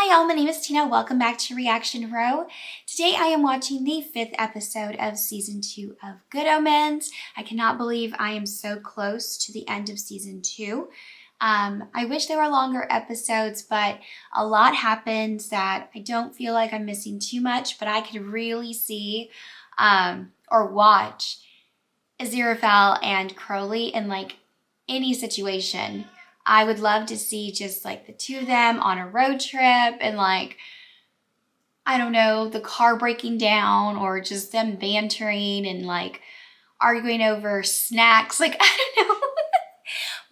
Hi all, my name is Tina. Welcome back to Reaction Row. Today I am watching the 5th episode of Season 2 of Good Omens. I cannot believe I am so close to the end of Season 2. I wish there were longer episodes, but a lot happens that I don't feel like I'm missing too much, but I could really see or watch Aziraphale and Crowley in like any situation. I would love to see just like the two of them on a road trip and like, I don't know, the car breaking down or just them bantering and like arguing over snacks. Like, I don't know.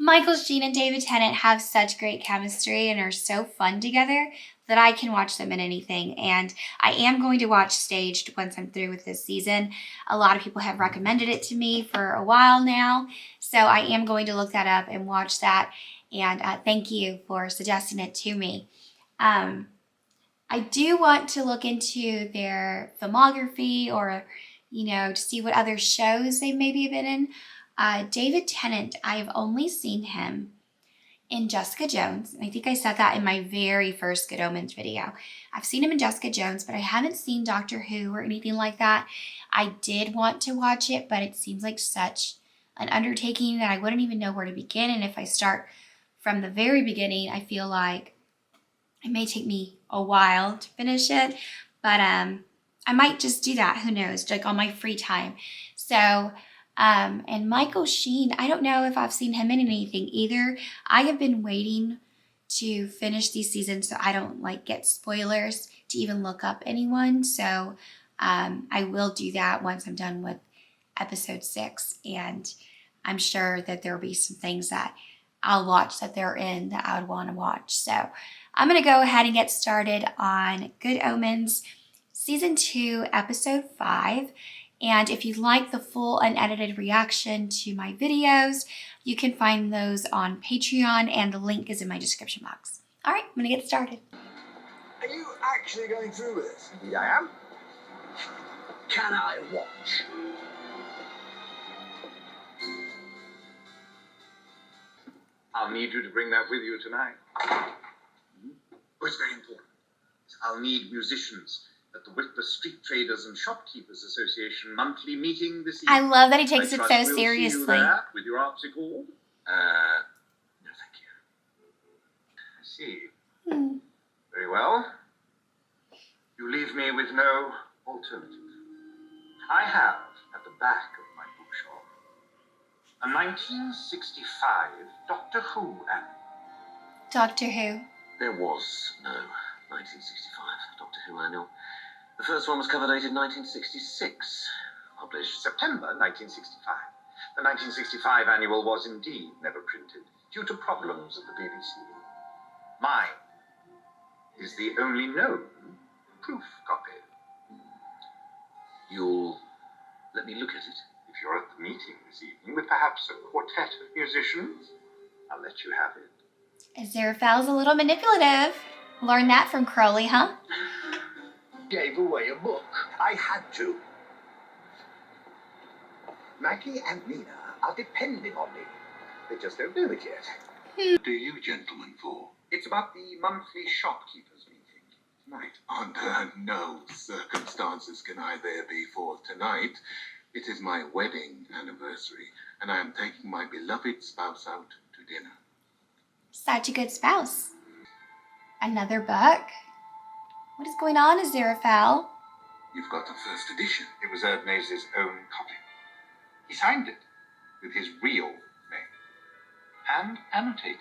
Michael Sheen and David Tennant have such great chemistry and are so fun together that I can watch them in anything. And I am going to watch Staged once I'm through with this season. A lot of people have recommended it to me for a while now. So I am going to look that up and watch that. And thank you for suggesting it to me. I do want to look into their filmography or, you know, to see what other shows they maybe have been in. David Tennant, I've only seen him in Jessica Jones. And I think I said that in my very first Good Omens video. I've seen him in Jessica Jones, but I haven't seen Doctor Who or anything like that. I did want to watch it, but it seems like such an undertaking that I wouldn't even know where to begin. And if I start from the very beginning, I feel like it may take me a while to finish it, but I might just do that. Who knows? Like on my free time. So, and Michael Sheen, I don't know if I've seen him in anything either. I have been waiting to finish these seasons so I don't like get spoilers to even look up anyone. So I will do that once I'm done with episode 6, and I'm sure that there will be some things that I'll watch that they're in that I would want to watch. So I'm going to go ahead and get started on Good Omens Season 2, Episode 5. And if you'd like the full unedited reaction to my videos, you can find those on Patreon, and the link is in my description box. All right, I'm going to get started. Are you actually going through with this? Yeah, I am. Can I watch? I'll need you to bring that with you tonight. Oh, it's very important. I'll need musicians at the Whitby Street Traders and Shopkeepers Association monthly meeting this evening. I love that he takes I it trust so we'll see you seriously. there with your harpsichord. No, thank you. I see. Very well. You leave me with no alternative. I have at the back of my bookshop a 1965 Doctor Who annual. Doctor Who. There was no 1965 Doctor Who annual. The first one was cover dated 1966, published September 1965. The 1965 annual was indeed never printed due to problems at the BBC. Mine is the only known proof copy. You'll let me look at it? If you're at the meeting this evening with perhaps a quartet of musicians, I'll let you have it. Aziraphale's a little manipulative. Learned that from Crowley, huh? Gave away a book. I had to. Maggie and Nina are depending on me. They just don't know it yet. What are you gentlemen for? It's about the monthly shopkeepers meeting tonight. Under no circumstances can I there be for tonight. It is my wedding anniversary, and I am taking my beloved spouse out to dinner. Such a good spouse. Another book? What is going on, Aziraphale? You've got the first edition. It was Erdnäs's own copy. He signed it with his real name and annotated it.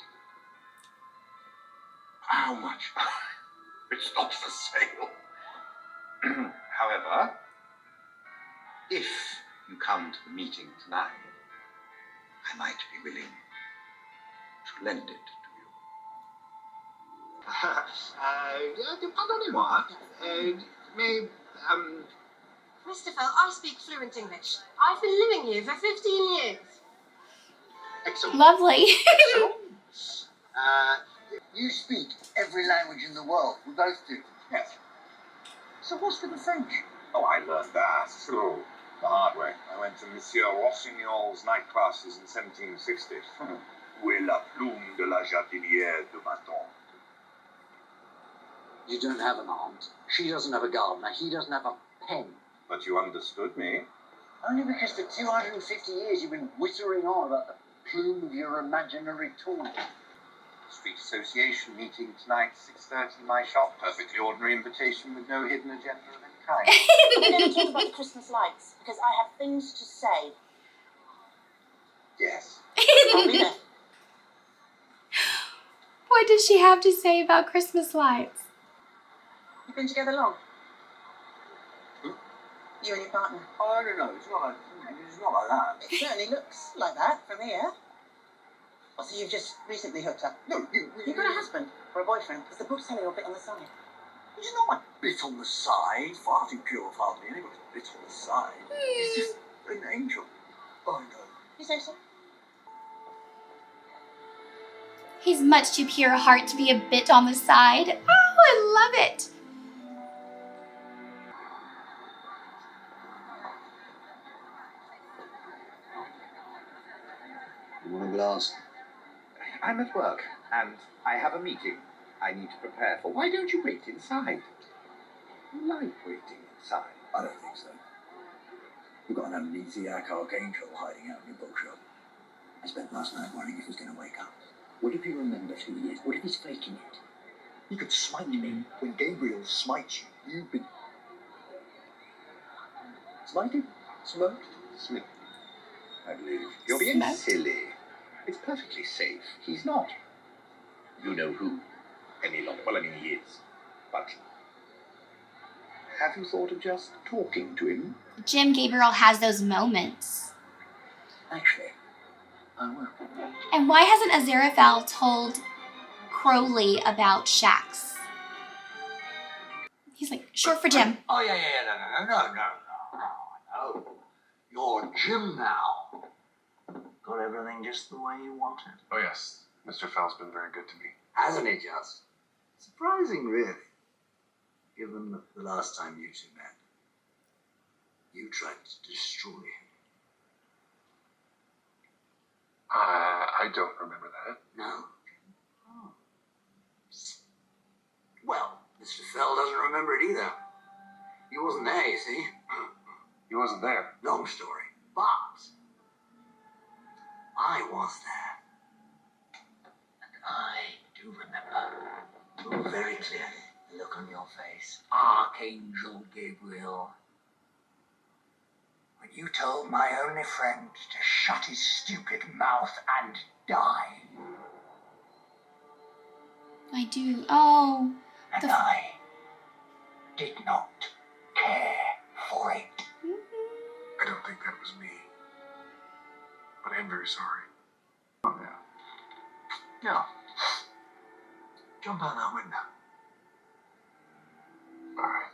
How much? It's not for sale. However, if you come to the meeting tonight, I might be willing to lend it to you. Pardonnez-moi. Mr. Fell, I speak fluent English. I've been living here for 15 years. Excellent. Lovely. You speak every language in the world. We both do. Yes. So what's with the French? Oh, I learned that through the hard way. I went to Monsieur Rossignols night classes in 1760. Où est la plume de la jardinière de ma tante? You don't have an aunt. She doesn't have a gardener. He doesn't have a pen. But you understood me. Only because for 250 years you've been whittering on about the plume of your imaginary taunt. Street Association meeting tonight, 6:30 in my shop. Perfectly ordinary invitation with no hidden agenda of any kind. We're going to talk about the Christmas lights because I have things to say. Yes. I'll be there. What does she have to say about Christmas lights? You've been together long? You and your partner? I don't know. It's not like that. It certainly looks like that from here. Oh, so you've just recently hooked up? No, You've got a husband or a boyfriend? Is the book selling or a bit on the side? It's not a bit on the side. Far too pure of hardly anybody's bit on the side. He's just an angel. Oh, no. You say so? He's much too pure a heart to be a bit on the side. Oh, I love it. You want a glass? I'm at work, and I have a meeting I need to prepare for. Why don't you wait inside? You like waiting inside. I don't think so. You've got an amnesiac archangel hiding out in your bookshop. I spent last night wondering if he's going to wake up. What if he remembers who he is? What if he's faking it? He could smite me. When Gabriel smites you, you've been... smited? Smoked? Smith, I believe. You're being silly. It's perfectly safe. He's not. You know who any longer. Well, I mean, he is. But have you thought of just talking to him? Jim Gabriel has those moments. Actually, I will. And why hasn't Aziraphale told Crowley about Shax? He's like, short for Jim. Oh, yeah, no. You're Jim now. Got everything just the way you want it. Oh, yes. Mr. Fell's been very good to me. Hasn't he just? Surprising, really. Given that the last time you two met, you tried to destroy him. I don't remember that. No. Oh. Well, Mr. Fell doesn't remember it either. He wasn't there, you see. He wasn't there. Long story. But I was there. And I do remember. Oh, very clearly, the look on your face. Archangel Gabriel. When you told my only friend to shut his stupid mouth and die. I do. Oh. And I did not care for it. I don't think that was me. But I'm very sorry. Oh, yeah. Yeah. Jump out that window. All right.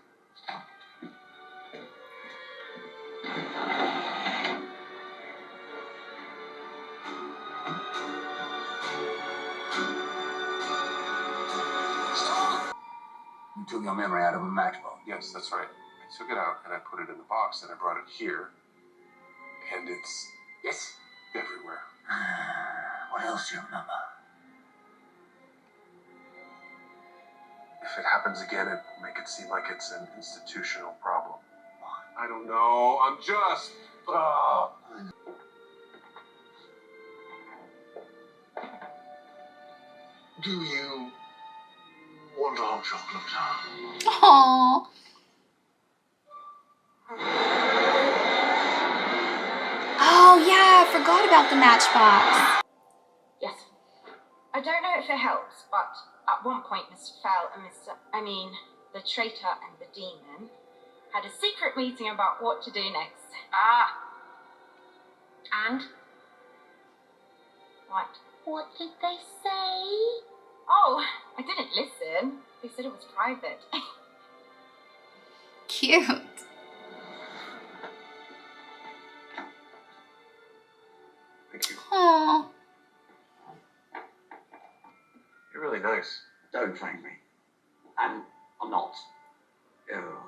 You took your memory out of a matchbox. Yes, that's right. I took it out and I put it in the box and I brought it here. And it's Yes. everywhere. What else do you remember? If it happens again, it make it seem like it's an institutional problem. I don't know. I'm just... Do you want a hot chocolate? Aww. Oh, yeah, I forgot about the matchbox. Yes. I don't know if it helps, but at one point Mr. Fell and the traitor and the demon had a secret meeting about what to do next. Ah. And? What? What did they say? Oh, I didn't listen. They said it was private. Cute. Thank you. Aww. You're really nice. Don't thank me. I'm not. Oh.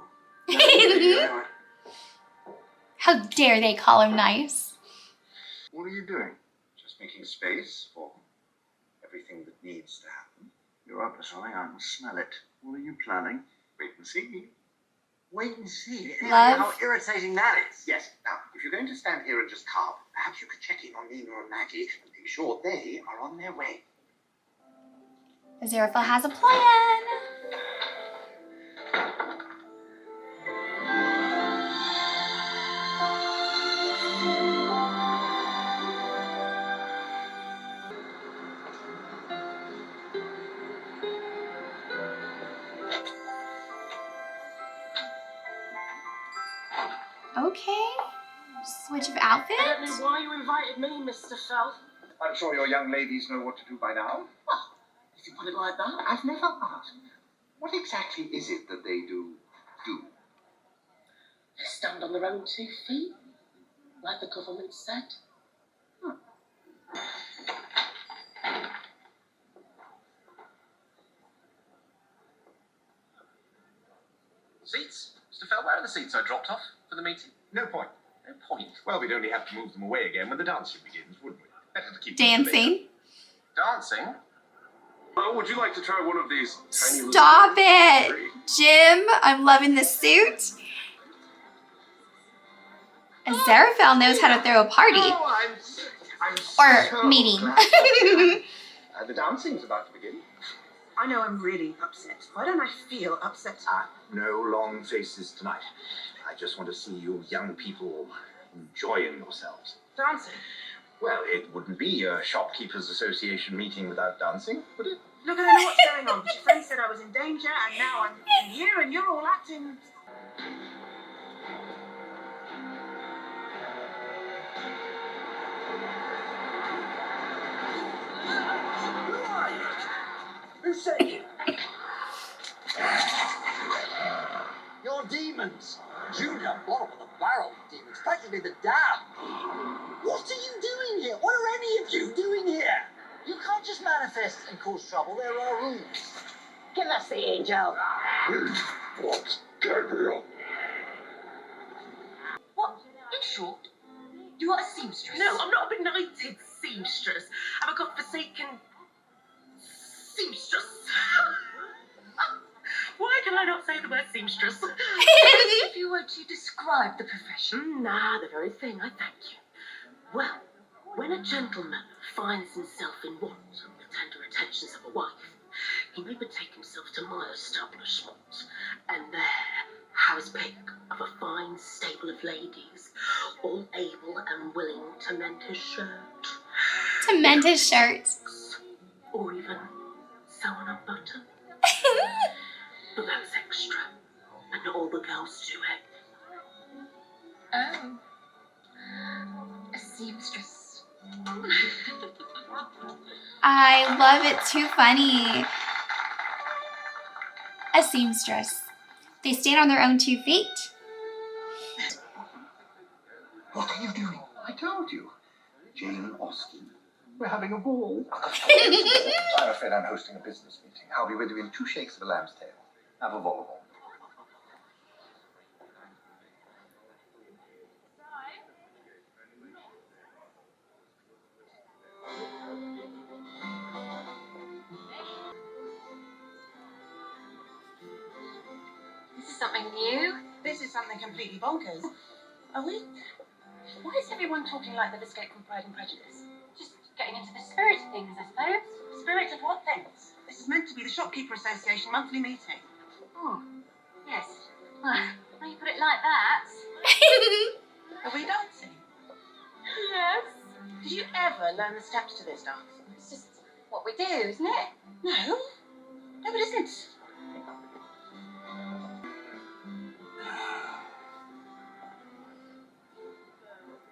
How dare they call him nice? What are you doing? Just making space for everything that needs to happen? You're up to something, I can smell it. What are you planning? Wait and see. Wait and see. Love. How irritating that is. Yes, now, if you're going to stand here and just carve, perhaps you could check in on Nina and Maggie and make sure they are on their way. Aziraphale has a plan. Okay. Switch of I don't outfits. know why you invited me, Mr. Fell. I'm sure your young ladies know what to do by now. If you put it like that. I've never asked. What exactly is it that they do? They stand on their own 2 feet, like the government said. Seats? Mr. Fell, where are the seats I dropped off for the meeting? No point. No point. Well, we'd only have to move them away again when the dancing begins, wouldn't we? Better to keep them for later. Dancing. Dancing? Would you like to try one of these tiny Stop it! Jim, I'm loving the suit. Aziraphale knows how to throw a party. Oh, I'm Or so meeting. glad. The dancing's about to begin. I know I'm really upset. Why don't I feel upset? No long faces tonight. I just want to see you young people enjoying yourselves. Dancing? Well, it wouldn't be a Shopkeepers Association meeting without dancing, would it? Look, I don't know what's going on, but your friend said I was in danger, and now I'm in here, and you're all acting... Who said you? You're demons. Junior bottom of the barrel demons. Practically the dam. What are you doing here? What are any of you doing here? You can't just manifest and cause trouble. There are rules. Give us the angel. What, Gabriel? What? In short, you are a seamstress. No, I'm not a benighted seamstress. I'm a godforsaken seamstress. Why can I not say the word seamstress? If you were to describe the profession. The very thing, I thank you. Well, when a gentleman finds himself in want of the tender attentions of a wife, he may betake himself to my establishment, and there have his pick of a fine stable of ladies, all able and willing to mend his shirt. To mend his shirt. Or even sew on a button. But that's extra, and not all the girls do it. Oh. A seamstress. I love it. Too funny. A seamstress. They stand on their own 2 feet. What are you doing? I told you. Jane Austen. We're having a ball. I'm afraid I'm hosting a business meeting. I'll be with you in 2 shakes of a lamb's tail. Have a volleyball. This is something new. This is something completely bonkers. Are we? Why is everyone talking like they've escaped from Pride and Prejudice? Just getting into the spirit of things, I suppose. Spirit of what things? This is meant to be the Shopkeeper Association monthly meeting. Oh, yes. Well, now you put it like that. Are we dancing? Yes. Did you ever learn the steps to this dance? It's just what we do, isn't it? No. No, it isn't.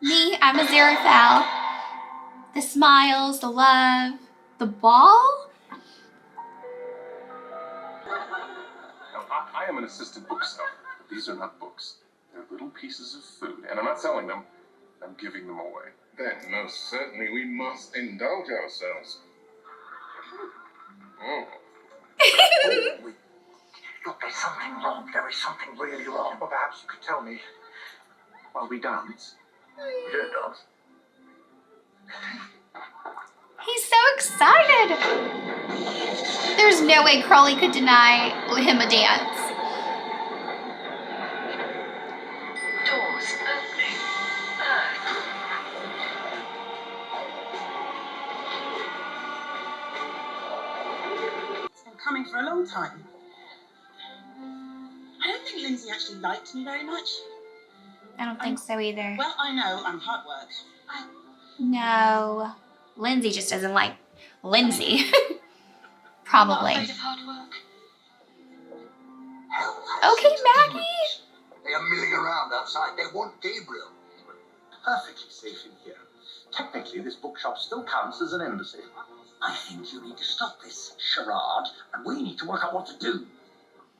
Me, I'm Aziraphale. The smiles, the love, the ball. I am an assistant bookseller, but these are not books. They're little pieces of food, and I'm not selling them. I'm giving them away. Then most certainly we must indulge ourselves. Look, there's something wrong. There is something really wrong. Well, perhaps you could tell me while we dance. We don't dance. He's so excited. There's no way Crowley could deny him a dance. Doors opening. It's been coming for a long time. I don't think Lindsay actually liked me very much. I don't think so either. Well, I know I'm hard work. No. Lindsay just doesn't like Lindsay. Probably. Not afraid of hard work. Hell has Okay, its Maggie. demons. They are milling around outside. They want Gabriel. Perfectly safe in here. Technically, this bookshop still counts as an embassy. I think you need to stop this charade, and we need to work out what to do.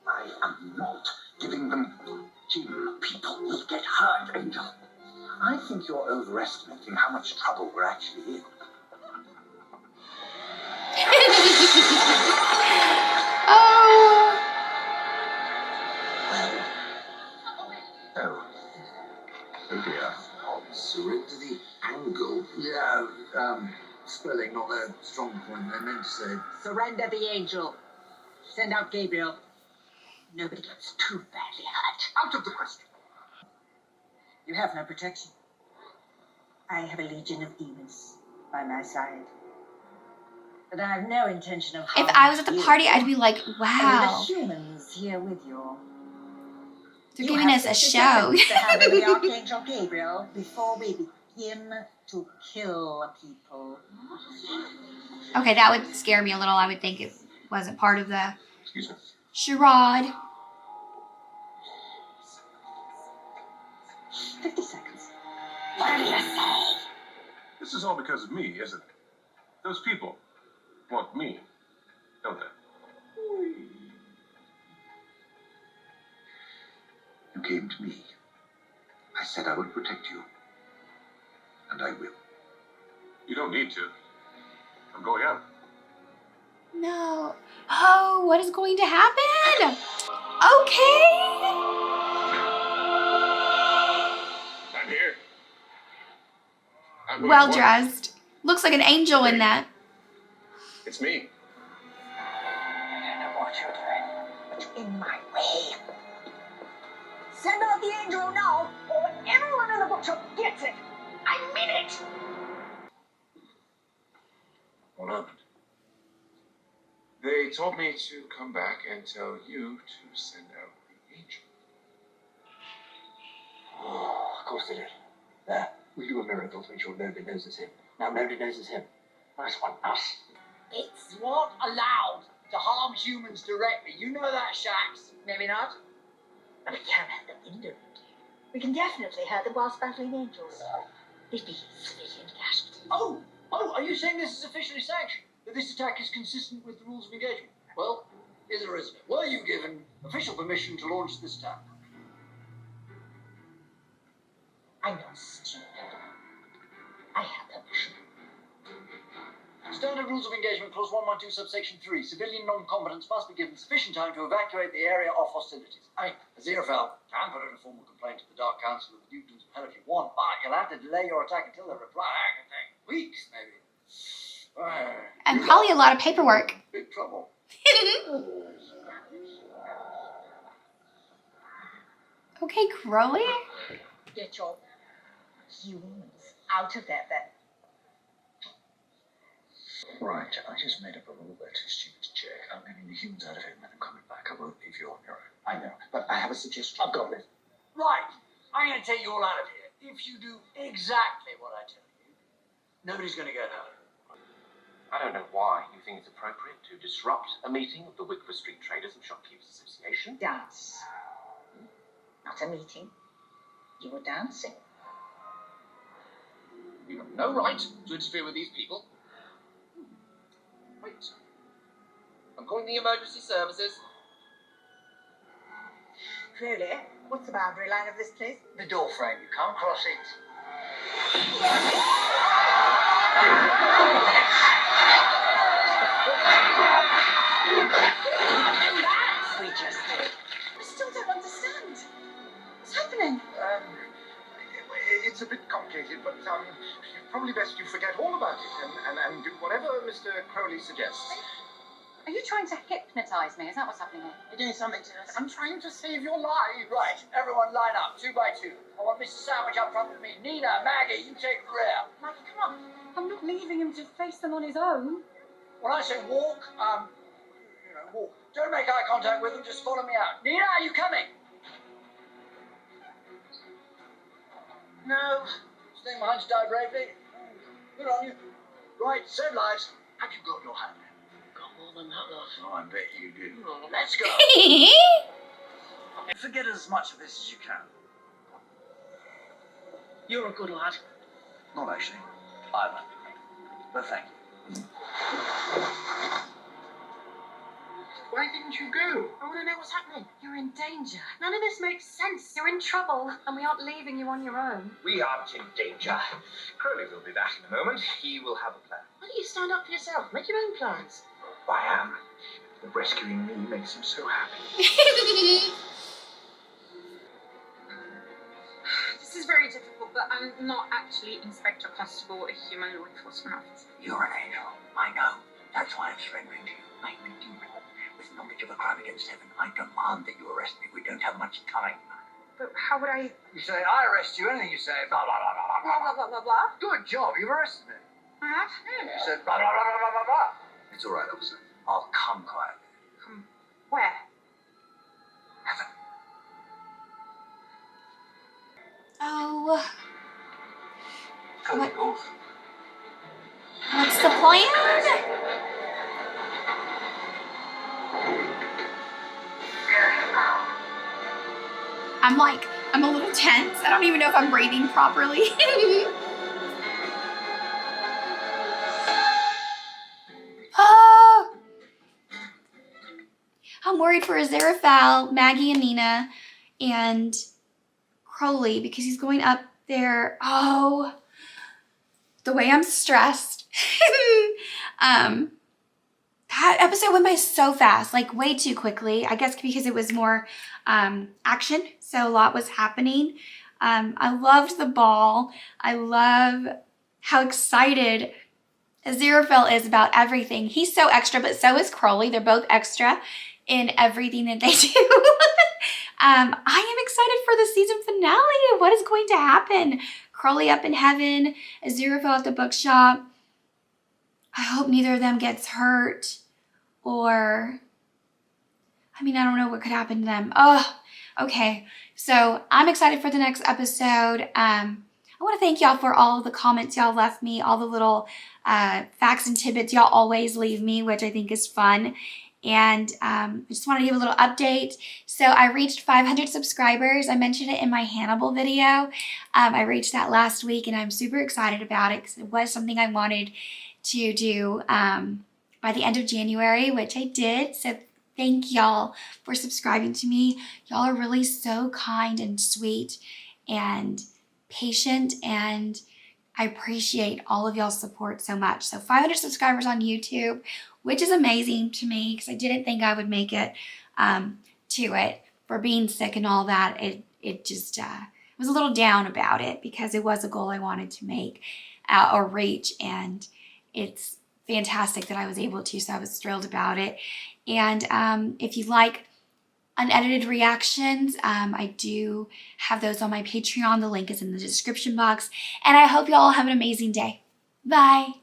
I am not giving them Jim. People will get hurt, Angel. I think you're overestimating how much trouble we're actually in. Oh. Oh. Oh dear. Surrender the angle. Yeah, spelling not a strong point. I meant to say. Surrender the angel. Send out Gabriel. Nobody gets too badly hurt. Out of the question. You have no protection. I have a legion of demons by my side. But I have no intention of If harming I was at the you. party, I'd be like, Only wow. the humans here with you. They're You giving have us a 60 show. seconds to handle the Archangel Gabriel before we begin to kill people. Okay, that would scare me a little. I would think it wasn't part of the Excuse me. charade. 50 seconds. What do you say? This is all because of me, isn't it? Those people want me, don't they? You came to me. I said I would protect you. And I will. You don't need to. I'm going out. No. Oh, what is going to happen? Okay. I'm here. I'm here. Well What? dressed. Looks like an angel in that. It's me. I don't know what you're doing, but you're in my way. Send out the angel now, or everyone in the bookshop gets it. I mean it. What happened? They told me to come back and tell you to send out the angel. Oh, of course they did. There, we do a miracle to make sure nobody knows it's him. Now nobody knows it's him. Nice one, us. It's not allowed to harm humans directly. You know that, Shax. Maybe not. But we can hurt them indirectly. We can definitely hurt them whilst battling angels. They'd be civilian casualties. Oh, are you saying this is officially sanctioned? That this attack is consistent with the rules of engagement? Well, is or isn't it? Were you given official permission to launch this attack? I'm not stupid. I have permission. Standard Rules of Engagement, Clause 112, Subsection 3. Civilian non-combatants must be given sufficient time to evacuate the area of hostilities. I mean, Aziraphale can put in a formal complaint to the Dark Council of the Dukedoms of Hell if you want, but you'll have to delay your attack until they reply. I can take weeks, maybe. And probably a lot of paperwork. Big trouble. Okay, Crowley. Get your humans out of there then. Right, I just made up a rule there too stupid to check. I'm getting the humans out of here and then I'm coming back. I won't leave you on your own. I know, but I have a suggestion. I've got it. Right. I'm going to take you all out of here. If you do exactly what I tell you, nobody's going to get hurt. I don't know why you think it's appropriate to disrupt a meeting of the Wickford Street Traders and Shopkeepers Association. Dance. Not a meeting. You were dancing. You have no right to interfere with these people. Wait. I'm calling the emergency services. Really? What's the boundary line of this place? The door frame. You can't cross it. We just did. I still don't understand. What's happening? It's a bit complicated, but probably best you forget all about it and do whatever Mr. Crowley suggests. Are you trying to hypnotise me? Is that what's happening here? You're doing something to us. I'm trying to save your life. Right, everyone line up, 2 by 2. I want Mr. Sandwich up front with me. Nina, Maggie, you take the rear. Maggie, come on. I'm not leaving him to face them on his own. When I say walk, walk. Don't make eye contact with them, just follow me out. Nina, are you coming? No. Staying behind to die bravely. Good on you. Right, save lives. Have you got your hand? Got more than that, love. Oh, I bet you do. Let's go. Forget as much of this as you can. You're a good lad. Not actually. Either. But thank you. Why didn't you go? I want to know what's happening. You're in danger. None of this makes sense. You're in trouble, and we aren't leaving you on your own. We aren't in danger. Crowley will be back in a moment. He will have a plan. Why don't you stand up for yourself? Make your own plans. I am. The rescuing me makes him so happy. This is very difficult, but I'm not actually Inspector Constable, a human law enforcement officer. You're an angel. I know. That's why I'm surrendering to you. I'm a demon. With knowledge of a crime against heaven, I demand that you arrest me. We don't have much time. But how would I... You say, I arrest you. Anything you say, blah, blah, blah, blah, blah, Blah, blah, blah, blah, blah. Good job. You've arrested me. I have? You said, blah, blah, blah, blah, blah, blah, blah. It's all right, officer. I'll come quietly. Where? Heaven. Oh. Go north. What's the plan? I'm a little tense. I don't even know if I'm breathing properly. Oh. I'm worried for Aziraphale, Maggie and Nina, and Crowley because he's going up there. Oh, the way I'm stressed. That episode went by so fast, like way too quickly. I guess because it was more action, so a lot was happening. I loved the ball. I love how excited Aziraphale is about everything. He's so extra, but so is Crowley. They're both extra in everything that they do. I am excited for the season finale. What is going to happen? Crowley up in heaven, Aziraphale at the bookshop. I hope neither of them gets hurt or, I mean, I don't know what could happen to them. Oh, okay. So I'm excited for the next episode. I want to thank y'all for all of the comments y'all left me, all the little facts and tidbits y'all always leave me, which I think is fun. And I just want to give a little update. So I reached 500 subscribers. I mentioned it in my Hannibal video. I reached that last week and I'm super excited about it because it was something I wanted to do by the end of January, which I did. So thank y'all for subscribing to me. Y'all are really so kind and sweet and patient, and I appreciate all of y'all's support so much. So 500 subscribers on YouTube, which is amazing to me because I didn't think I would make it to it for being sick and all that. It just was a little down about it because it was a goal I wanted to make or reach, and it's fantastic that I was able to, so I was thrilled about it. And if you like unedited reactions, I do have those on my Patreon. The link is in the description box. And I hope you all have an amazing day. Bye.